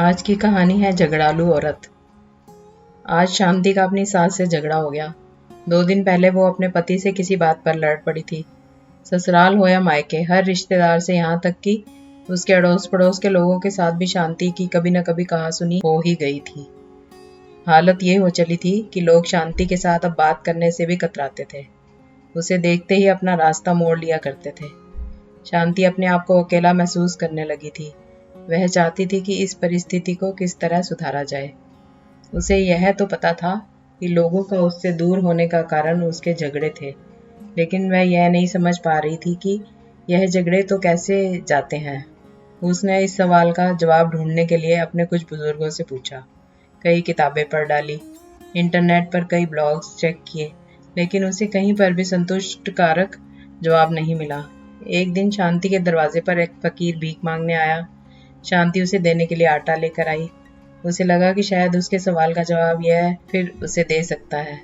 आज की कहानी है झगड़ालू औरत। आज शांति का अपनी सास से झगड़ा हो गया। 2 दिन पहले वो अपने पति से किसी बात पर लड़ पड़ी थी। ससुराल हो या मायके, हर रिश्तेदार से यहाँ तक कि उसके अड़ोस पड़ोस के लोगों के साथ भी शांति की कभी न कभी कहासुनी हो ही गई थी। हालत ये हो चली थी कि लोग शांति के साथ अब बात करने से भी कतराते थे। उसे देखते ही अपना रास्ता मोड़ लिया करते थे। शांति अपने आप को अकेला महसूस करने लगी थी। वह चाहती थी कि इस परिस्थिति को किस तरह सुधारा जाए। उसे यह तो पता था कि लोगों का उससे दूर होने का कारण उसके झगड़े थे, लेकिन वह यह नहीं समझ पा रही थी कि यह झगड़े तो कैसे जाते हैं। उसने इस सवाल का जवाब ढूंढने के लिए अपने कुछ बुजुर्गों से पूछा, कई किताबें पढ़ डाली, इंटरनेट पर कई ब्लॉग्स चेक किए, लेकिन उसे कहीं पर भी संतुष्टकारक जवाब नहीं मिला। एक दिन शांति के दरवाजे पर एक फकीर भीख मांगने आया। शांति उसे देने के लिए आटा लेकर आई। उसे लगा कि शायद उसके सवाल का जवाब यह फिर उसे दे सकता है,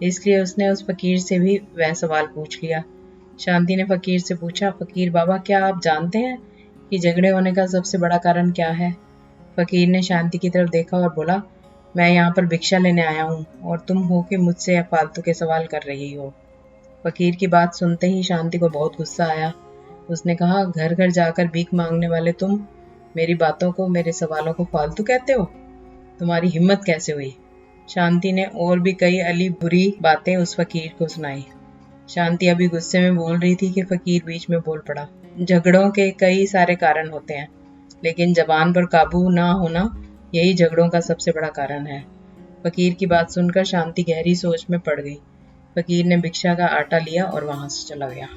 इसलिए उसने उस फकीर से भी वह सवाल पूछ लिया। शांति ने फकीर से पूछा, फकीर बाबा, क्या आप जानते हैं कि झगड़े होने का सबसे बड़ा कारण क्या है? फकीर ने शांति की तरफ देखा और बोला, मैं यहाँ पर भिक्षा लेने आया हूँ और तुम हो के मुझसे फालतू के सवाल कर रही हो। फकीर की बात सुनते ही शांति को बहुत गुस्सा आया। उसने कहा, घर घर जाकर भीख मांगने वाले तुम मेरी बातों को, मेरे सवालों को फालतू कहते हो? तुम्हारी हिम्मत कैसे हुई? शांति ने और भी कई अली बुरी बातें उस फकीर को सुनाई। शांति अभी गुस्से में बोल रही थी कि फकीर बीच में बोल पड़ा, झगड़ों के कई सारे कारण होते हैं, लेकिन जबान पर काबू ना होना यही झगड़ों का सबसे बड़ा कारण है। फकीर की बात सुनकर शांति गहरी सोच में पड़ गई। फकीर ने भिक्षा का आटा लिया और वहां से चला गया।